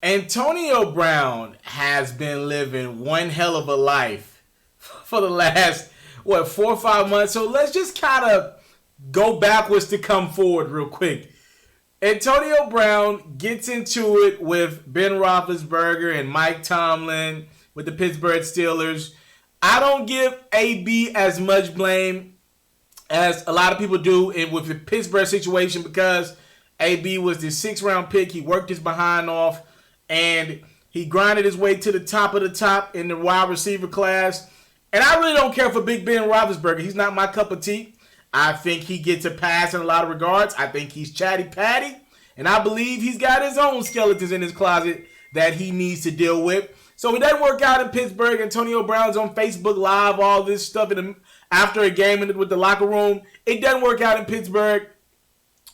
Antonio Brown has been living one hell of a life for the last, 4 or 5 months. So let's just kind of go backwards to come forward real quick. Antonio Brown gets into it with Ben Roethlisberger and Mike Tomlin with the Pittsburgh Steelers. I don't give AB as much blame as a lot of people do with the Pittsburgh situation because AB was the 6th round pick. He worked his behind off and he grinded his way to the top of the top in the wide receiver class. And I really don't care for Big Ben Roethlisberger. He's not my cup of tea. I think he gets a pass in a lot of regards. I think he's chatty patty. And I believe he's got his own skeletons in his closet that he needs to deal with. So it doesn't work out in Pittsburgh. Antonio Brown's on Facebook Live, all this stuff after a game with the locker room. It doesn't work out in Pittsburgh.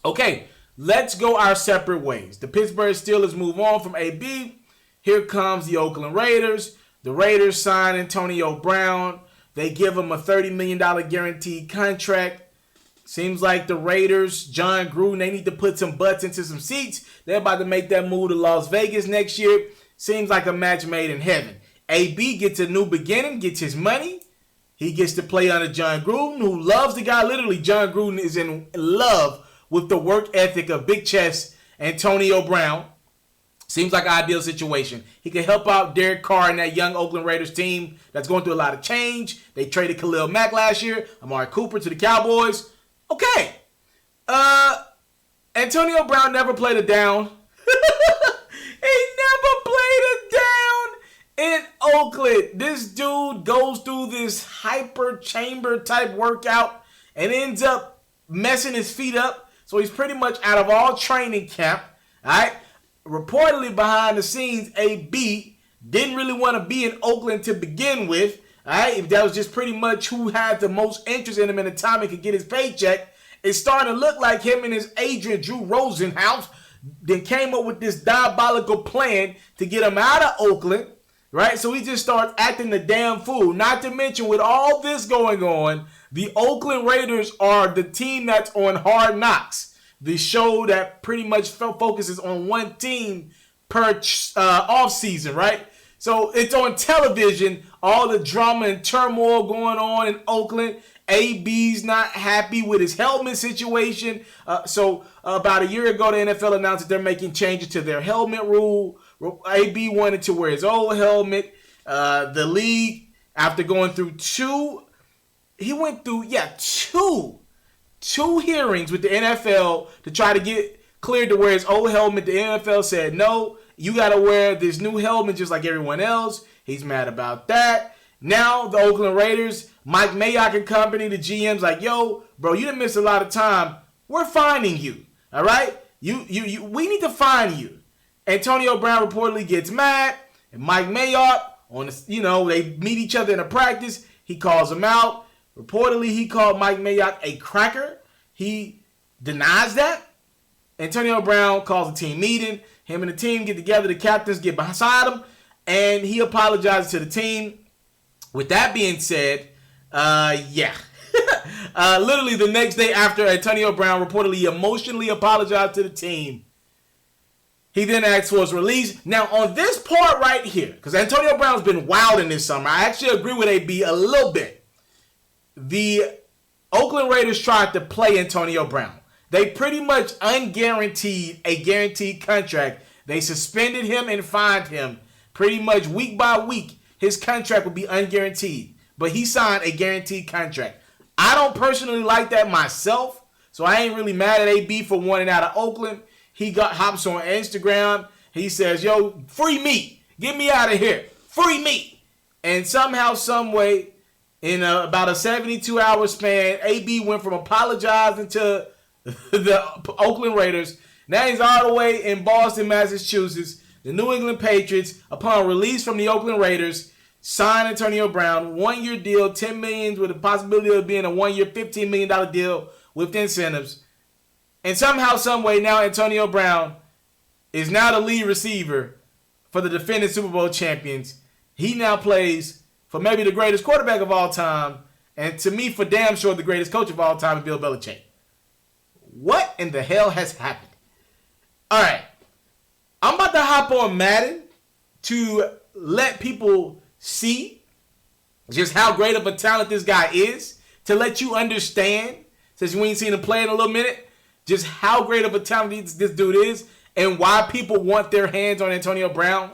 Okay, let's go our separate ways. The Pittsburgh Steelers move on from AB. Here comes the Oakland Raiders. The Raiders sign Antonio Brown. They give him a $30 million guaranteed contract. Seems like the Raiders, John Gruden, they need to put some butts into some seats. They're about to make that move to Las Vegas next year. Seems like a match made in heaven. AB gets a new beginning, gets his money. He gets to play under John Gruden, who loves the guy. Literally, John Gruden is in love with the work ethic of big chest Antonio Brown. Seems like an ideal situation. He can help out Derek Carr and that young Oakland Raiders team that's going through a lot of change. They traded Khalil Mack last year, Amari Cooper to the Cowboys. Okay. Antonio Brown never played it down. He never played it down in Oakland. This dude goes through this hyper chamber type workout and ends up messing his feet up. So he's pretty much out of all training camp. All right. Reportedly behind the scenes, AB didn't really want to be in Oakland to begin with. All right. That was just pretty much who had the most interest in him in the time he could get his paycheck. It's starting to look like him and his agent, Drew Rosenhaus, then came up with this diabolical plan to get him out of Oakland, right? So he just starts acting the damn fool. Not to mention, with all this going on, the Oakland Raiders are the team that's on Hard Knocks, the show that pretty much focuses on one team per offseason, right? So it's on television, all the drama and turmoil going on in Oakland. AB's not happy with his helmet situation. So about a year ago, the NFL announced that they're making changes to their helmet rule. AB wanted to wear his old helmet. The league, after going through two hearings with the NFL to try to get cleared to wear his old helmet. The NFL said, no, you got to wear this new helmet just like everyone else. He's mad about that. Now the Oakland Raiders, Mike Mayock and company, the GM's like, yo, bro, you done missed a lot of time. We're finding you, all right? We need to find you. Antonio Brown reportedly gets mad, and Mike Mayock, they meet each other in a practice. He calls him out. Reportedly, he called Mike Mayock a cracker. He denies that. Antonio Brown calls a team meeting. Him and the team get together. The captains get beside him, and he apologizes to the team. With that being said, literally the next day after Antonio Brown reportedly emotionally apologized to the team, he then asked for his release. Now, on this part right here, because Antonio Brown's been wilding this summer, I actually agree with AB a little bit. The Oakland Raiders tried to play Antonio Brown. They pretty much unguaranteed a guaranteed contract. They suspended him and fined him pretty much week by week. His contract would be unguaranteed, but he signed a guaranteed contract. I don't personally like that myself, so I ain't really mad at AB for wanting out of Oakland. He hops on Instagram. He says, yo, free me. Get me out of here. Free me. And somehow, some way, in about a 72-hour span, AB went from apologizing to the Oakland Raiders. Now he's all the way in Boston, Massachusetts. The New England Patriots, upon release from the Oakland Raiders, signed Antonio Brown, 1-year deal, $10 million with the possibility of being a 1-year, $15 million deal with incentives. And somehow, some way, now Antonio Brown is now the lead receiver for the defending Super Bowl champions. He now plays for maybe the greatest quarterback of all time, and to me, for damn sure, the greatest coach of all time, Bill Belichick. What in the hell has happened? All right. I'm about to hop on Madden to let people see just how great of a talent this guy is, to let you understand, since we ain't seen him play in a little minute, just how great of a talent this dude is and why people want their hands on Antonio Brown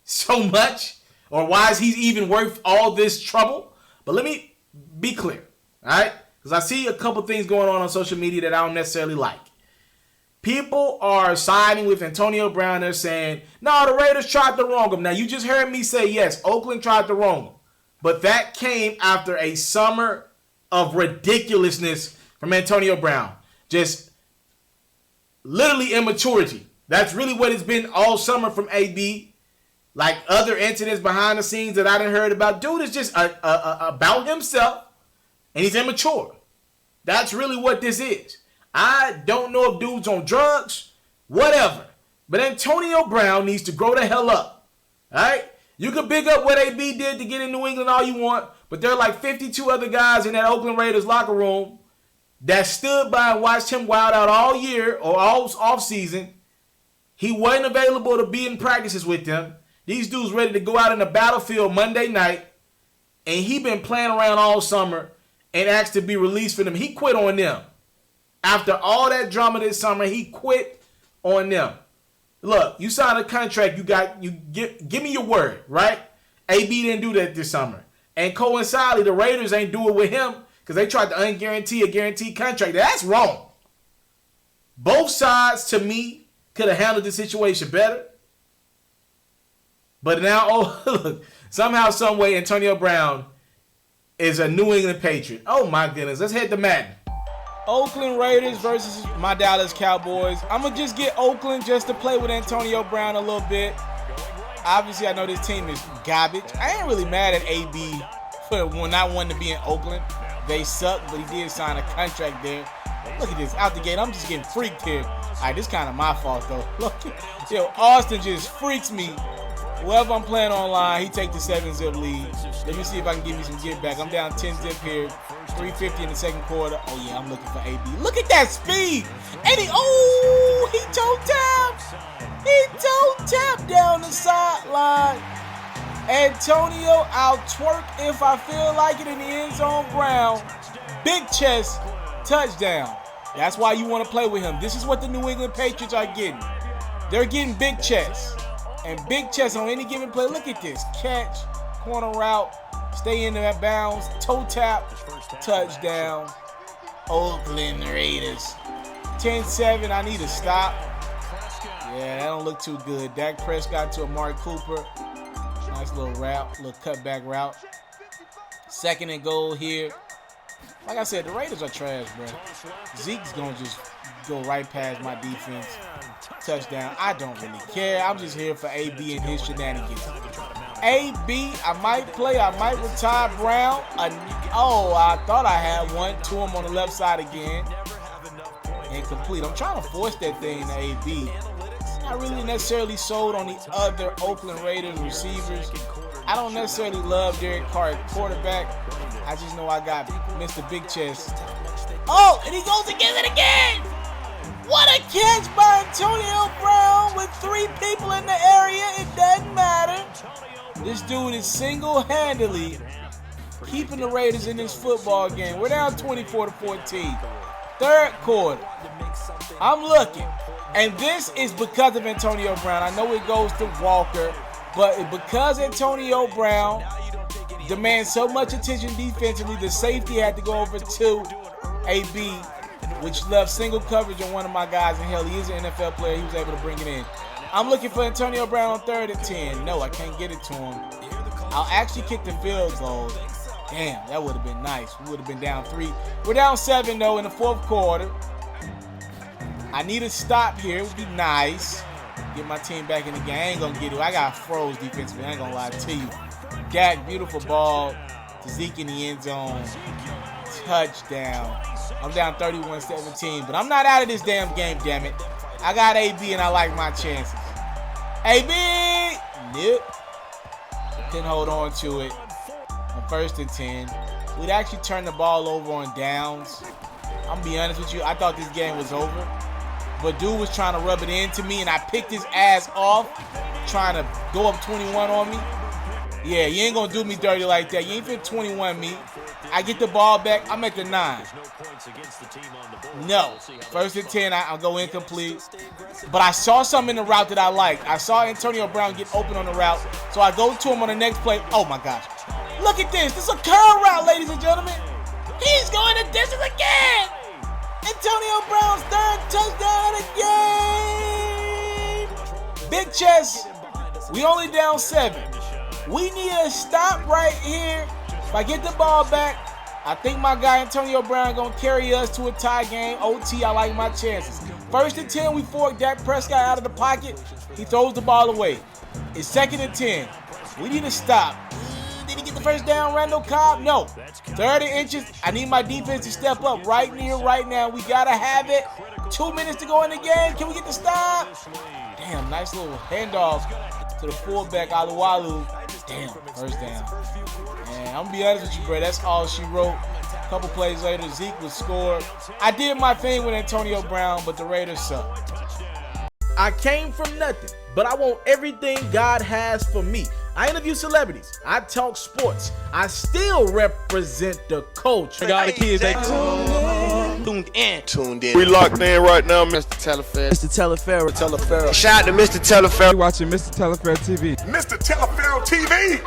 so much, or why is he even worth all this trouble. But let me be clear, all right? Because I see a couple things going on social media that I don't necessarily like. People are siding with Antonio Brown. They're saying, no, the Raiders tried to wrong him. Now, you just heard me say, yes, Oakland tried to wrong him. But that came after a summer of ridiculousness from Antonio Brown. Just literally immaturity. That's really what it's been all summer from AB. Like other incidents behind the scenes that I didn't heard about. Dude is just about himself, and he's immature. That's really what this is. I don't know if dude's on drugs, whatever. But Antonio Brown needs to grow the hell up. All right? You can big up what AB did to get in New England all you want, but there are like 52 other guys in that Oakland Raiders locker room that stood by and watched him wild out all year or all offseason. He wasn't available to be in practices with them. These dudes ready to go out in the battlefield Monday night, and he been playing around all summer and asked to be released for them. He quit on them. After all that drama this summer, he quit on them. Look, you signed a contract. Give me your word, right? AB didn't do that this summer. And coincidentally, the Raiders ain't do it with him because they tried to unguarantee a guaranteed contract. That's wrong. Both sides, to me, could have handled the situation better. But now, look, somehow, some way, Antonio Brown is a New England Patriot. Oh, my goodness. Let's head to Madden. Oakland Raiders versus my Dallas Cowboys. I'm going to just get Oakland just to play with Antonio Brown a little bit. Obviously, I know this team is garbage. I ain't really mad at AB for not wanting to be in Oakland. They suck, but he did sign a contract there. Look at this. Out the gate, I'm just getting freaked here. All right, this is kind of my fault, though. Look, yo, Austin just freaks me. Whoever I'm playing online, he take the 7-zip lead. Let me see if I can give me some get back. I'm down 10-zip here. 350 in the second quarter. Oh, yeah, I'm looking for AB. Look at that speed. And he toe tapped. He toe tapped down the sideline. Antonio, I'll twerk if I feel like it in the end zone. Brown. Big chest. Touchdown. That's why you want to play with him. This is what the New England Patriots are getting. They're getting big chests. And big chest on any given play. Look at this. Catch. Corner route. Stay in that bounds. Toe tap. Touchdown. Oakland Raiders. 10-7. I need to stop. Yeah, that don't look too good. Dak Prescott to Amari Cooper. Nice little route. Little cutback route. 2nd and goal here. Like I said, the Raiders are trash, bro. Zeke's going to just go right past my defense. Touchdown. I don't really care. I'm just here for AB and his shenanigans. AB, I might play. I might retire Brown. I thought I had one. To him on the left side again. Incomplete. I'm trying to force that thing to AB. Not really necessarily sold on the other Oakland Raiders receivers. I don't necessarily love Derek Carr at quarterback. I just know I got Mr. Big Chest. Oh, and he goes to get it again. What a catch by Antonio Brown with 3 people in the area. It doesn't matter. This dude is single-handedly keeping the Raiders in this football game. We're down 24-14. 3rd quarter. I'm looking. And this is because of Antonio Brown. I know it goes to Walker, but because Antonio Brown demands so much attention defensively, the safety had to go over to AB, which left single coverage on one of my guys. And hell, he is an NFL player. He was able to bring it in. I'm looking for Antonio Brown on 3rd and 10. No, I can't get it to him. I'll actually kick the field goal. Damn, that would have been nice. We would have been down 3. We're down 7, though, in the 4th quarter. I need a stop here. It would be nice. Get my team back in the game. I ain't going to get it. I got froze defensively. I ain't going to lie to you. Dak, beautiful ball to Zeke in the end zone. Touchdown. I'm down 31-17, but I'm not out of this damn game, damn it. I got AB, and I like my chances. AB! Nope. Couldn't hold on to it. On 1st and 10. We'd actually turn the ball over on downs. I'm going to be honest with you. I thought this game was over. but dude was trying to rub it into me, and I picked his ass off, trying to go up 21 on me. Yeah, you ain't gonna do me dirty like that. You ain't fit 21 me. I get the ball back. I'm at the 9. No. 1st and 10, I'll go incomplete. But I saw something in the route that I liked. I saw Antonio Brown get open on the route, so I go to him on the next play. Oh, my gosh. Look at this. This is a curl route, ladies and gentlemen. He's going the distance again. Antonio Brown's 3rd touchdown of the game. Big chest. We only down 7. We need a stop right here. If I get the ball back, I think my guy Antonio Brown going to carry us to a tie game. OT, I like my chances. 1st and 10, we fork Dak Prescott out of the pocket. He throws the ball away. It's 2nd and 10. We need a stop. Did he get the 1st down, Randall Cobb? No. 30 inches. I need my defense to step up right here, right now. We got to have it. 2 minutes to go in the game. Can we get the stop? Damn, nice little handoff to the fullback, Alualu. Damn, 1st down. Man, I'm going to be honest with you, bro. That's all she wrote. A couple plays later, Zeke was scored. I did my thing with Antonio Brown, but the Raiders suck. I came from nothing, but I want everything God has for me. I interview celebrities. I talk sports. I still represent the culture. All the kids, they tuned in. We locked in right now, Mr. Taliaferro. Mr. Taliaferro. Shout out to Mr. Taliaferro. You're watching Mr. Taliaferro TV. Mr. Taliaferro TV.